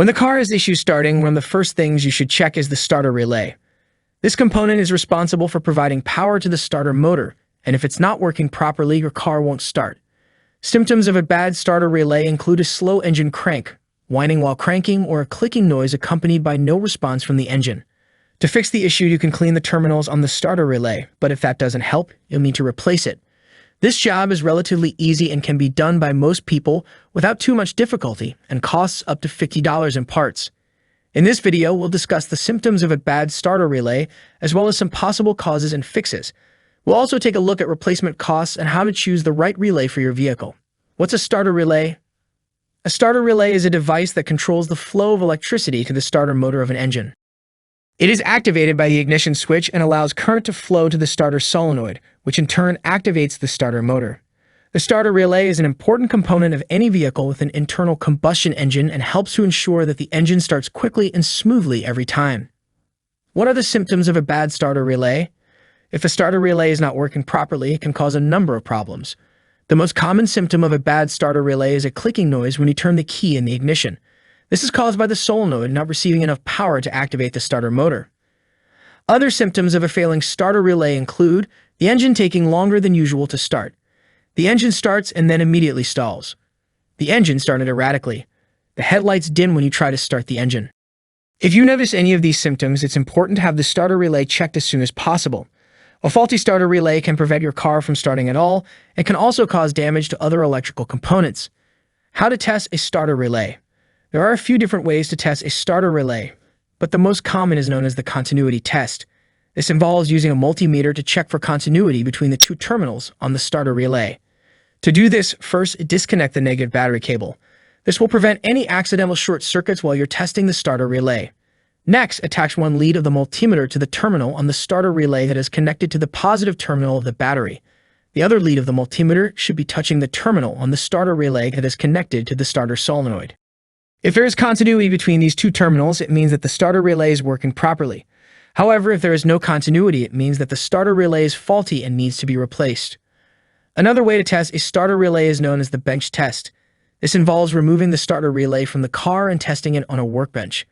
When the car has issues starting, one of the first things you should check is the starter relay. This component is responsible for providing power to the starter motor, and if it's not working properly, your car won't start. Symptoms of a bad starter relay include a slow engine crank, whining while cranking, or a clicking noise accompanied by no response from the engine. To fix the issue, you can clean the terminals on the starter relay, but if that doesn't help, you'll need to replace it. This job is relatively easy and can be done by most people without too much difficulty and costs up to $50 in parts. In this video, we'll discuss the symptoms of a bad starter relay, as well as some possible causes and fixes. We'll also take a look at replacement costs and how to choose the right relay for your vehicle. What's a starter relay? A starter relay is a device that controls the flow of electricity to the starter motor of an engine. It is activated by the ignition switch and allows current to flow to the starter solenoid, which in turn activates the starter motor. The starter relay is an important component of any vehicle with an internal combustion engine and helps to ensure that the engine starts quickly and smoothly every time. What are the symptoms of a bad starter relay? If the starter relay is not working properly, it can cause a number of problems. The most common symptom of a bad starter relay is a clicking noise when you turn the key in the ignition. This is caused by the solenoid not receiving enough power to activate the starter motor. Other symptoms of a failing starter relay include the engine taking longer than usual to start. The engine starts and then immediately stalls. The engine started erratically. The headlights dim when you try to start the engine. If you notice any of these symptoms, it's important to have the starter relay checked as soon as possible. A faulty starter relay can prevent your car from starting at all and can also cause damage to other electrical components. How to test a starter relay? There are a few different ways to test a starter relay, but the most common is known as the continuity test. This involves using a multimeter to check for continuity between the two terminals on the starter relay. To do this, first disconnect the negative battery cable. This will prevent any accidental short circuits while you're testing the starter relay. Next, attach one lead of the multimeter to the terminal on the starter relay that is connected to the positive terminal of the battery. The other lead of the multimeter should be touching the terminal on the starter relay that is connected to the starter solenoid. If there is continuity between these two terminals, it means that the starter relay is working properly. However, if there is no continuity, it means that the starter relay is faulty and needs to be replaced. Another way to test a starter relay is known as the bench test. This involves removing the starter relay from the car and testing it on a workbench.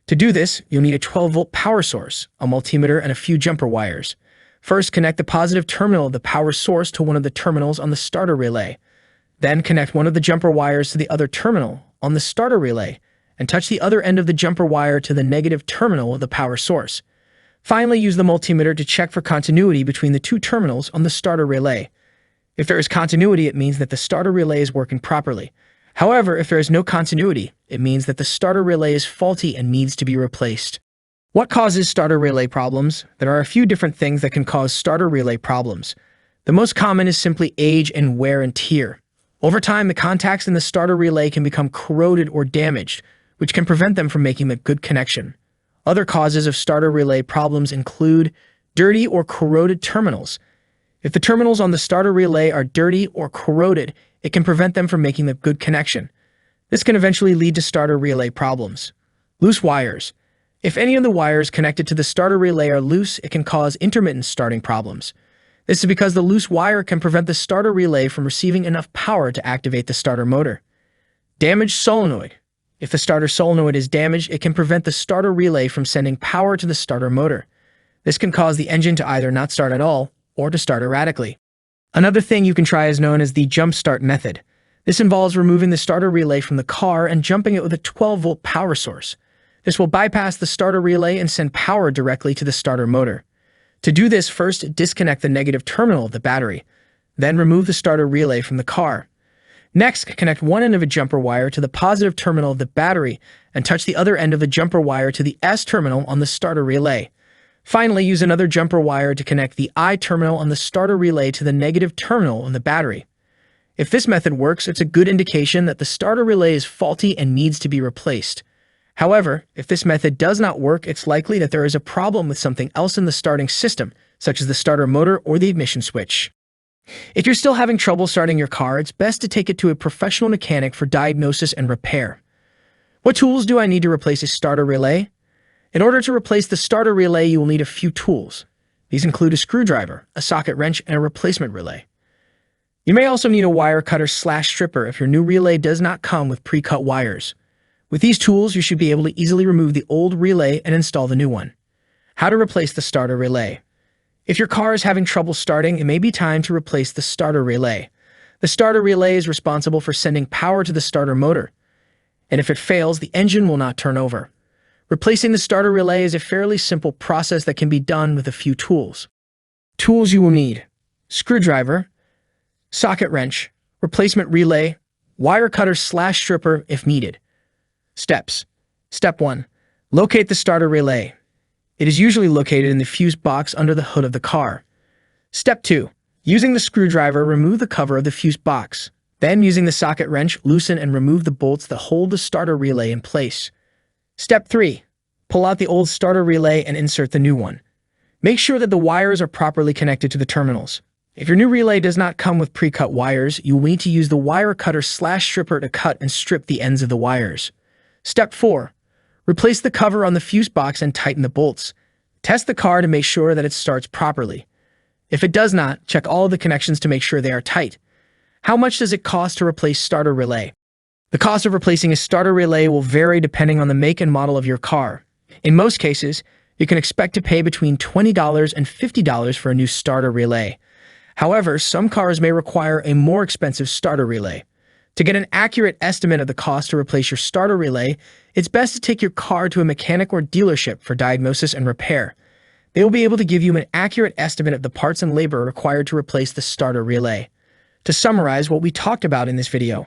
To do this, you'll need a 12-volt power source, a multimeter, and a few jumper wires. First, connect the positive terminal of the power source to one of the terminals on the starter relay. Then connect one of the jumper wires to the other terminal on the starter relay and touch the other end of the jumper wire to the negative terminal of the power source. Finally, use the multimeter to check for continuity between the two terminals on the starter relay. If there is continuity, it means that the starter relay is working properly. However, if there is no continuity, it means that the starter relay is faulty and needs to be replaced. What causes starter relay problems? There are a few different things that can cause starter relay problems. The most common is simply age and wear and tear. Over time, the contacts in the starter relay can become corroded or damaged, which can prevent them from making a good connection. Other causes of starter relay problems include dirty or corroded terminals. If the terminals on the starter relay are dirty or corroded, it can prevent them from making a good connection. This can eventually lead to starter relay problems. Loose wires. If any of the wires connected to the starter relay are loose, it can cause intermittent starting problems. This is because the loose wire can prevent the starter relay from receiving enough power to activate the starter motor. Damaged solenoid. If the starter solenoid is damaged, it can prevent the starter relay from sending power to the starter motor. This can cause the engine to either not start at all or to start erratically. Another thing you can try is known as the jump start method. This involves removing the starter relay from the car and jumping it with a 12-volt power source. This will bypass the starter relay and send power directly to the starter motor. To do this, first disconnect the negative terminal of the battery. Then remove the starter relay from the car. Next, connect one end of a jumper wire to the positive terminal of the battery and touch the other end of the jumper wire to the S terminal on the starter relay. Finally, use another jumper wire to connect the I terminal on the starter relay to the negative terminal on the battery. If this method works, it's a good indication that the starter relay is faulty and needs to be replaced. However, if this method does not work, it's likely that there is a problem with something else in the starting system, such as the starter motor or the ignition switch. If you're still having trouble starting your car, it's best to take it to a professional mechanic for diagnosis and repair. What tools do I need to replace a starter relay? In order to replace the starter relay, you will need a few tools. These include a screwdriver, a socket wrench, and a replacement relay. You may also need a wire cutter/stripper if your new relay does not come with pre-cut wires. With these tools, you should be able to easily remove the old relay and install the new one. How to replace the starter relay. If your car is having trouble starting, it may be time to replace the starter relay. The starter relay is responsible for sending power to the starter motor, and if it fails, the engine will not turn over. Replacing the starter relay is a fairly simple process that can be done with a few tools. Tools you will need: screwdriver, socket wrench, replacement relay, wire cutter/stripper if needed. Steps. Step 1. Locate the starter relay. It is usually located in the fuse box under the hood of the car. Step 2. Using the screwdriver, remove the cover of the fuse box. Then, using the socket wrench, loosen and remove the bolts that hold the starter relay in place. Step 3. Pull out the old starter relay and insert the new one. Make sure that the wires are properly connected to the terminals. If your new relay does not come with pre-cut wires, you will need to use the wire cutter/stripper to cut and strip the ends of the wires. Step 4. Replace the cover on the fuse box and tighten the bolts. Test the car to make sure that it starts properly. If it does not, check all of the connections to make sure they are tight. How much does it cost to replace starter relay? The cost of replacing a starter relay will vary depending on the make and model of your car. In most cases, you can expect to pay between $20 and $50 for a new starter relay. However, some cars may require a more expensive starter relay. To get an accurate estimate of the cost to replace your starter relay, it's best to take your car to a mechanic or dealership for diagnosis and repair. They will be able to give you an accurate estimate of the parts and labor required to replace the starter relay. To summarize what we talked about in this video,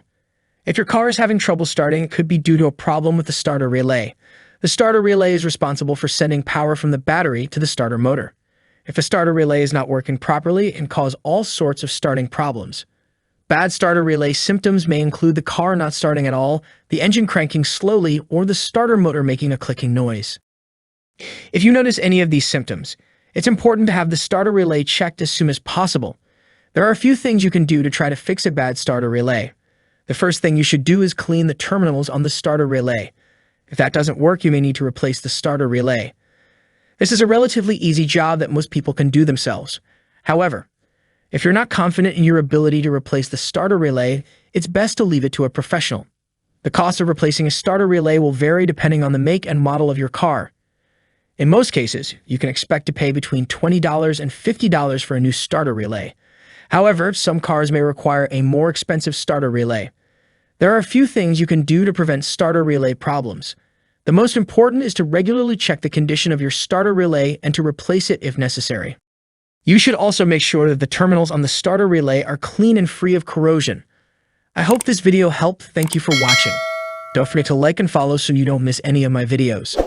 if your car is having trouble starting, it could be due to a problem with the starter relay. The starter relay is responsible for sending power from the battery to the starter motor. If a starter relay is not working properly, it can cause all sorts of starting problems. Bad starter relay symptoms may include the car not starting at all, the engine cranking slowly, or the starter motor making a clicking noise. If you notice any of these symptoms, it's important to have the starter relay checked as soon as possible. There are a few things you can do to try to fix a bad starter relay. The first thing you should do is clean the terminals on the starter relay. If that doesn't work, you may need to replace the starter relay. This is a relatively easy job that most people can do themselves. However, if you're not confident in your ability to replace the starter relay, it's best to leave it to a professional. The cost of replacing a starter relay will vary depending on the make and model of your car. In most cases, you can expect to pay between $20 and $50 for a new starter relay. However, some cars may require a more expensive starter relay. There are a few things you can do to prevent starter relay problems. The most important is to regularly check the condition of your starter relay and to replace it if necessary. You should also make sure that the terminals on the starter relay are clean and free of corrosion. I hope this video helped. Thank you for watching. Don't forget to like and follow so you don't miss any of my videos.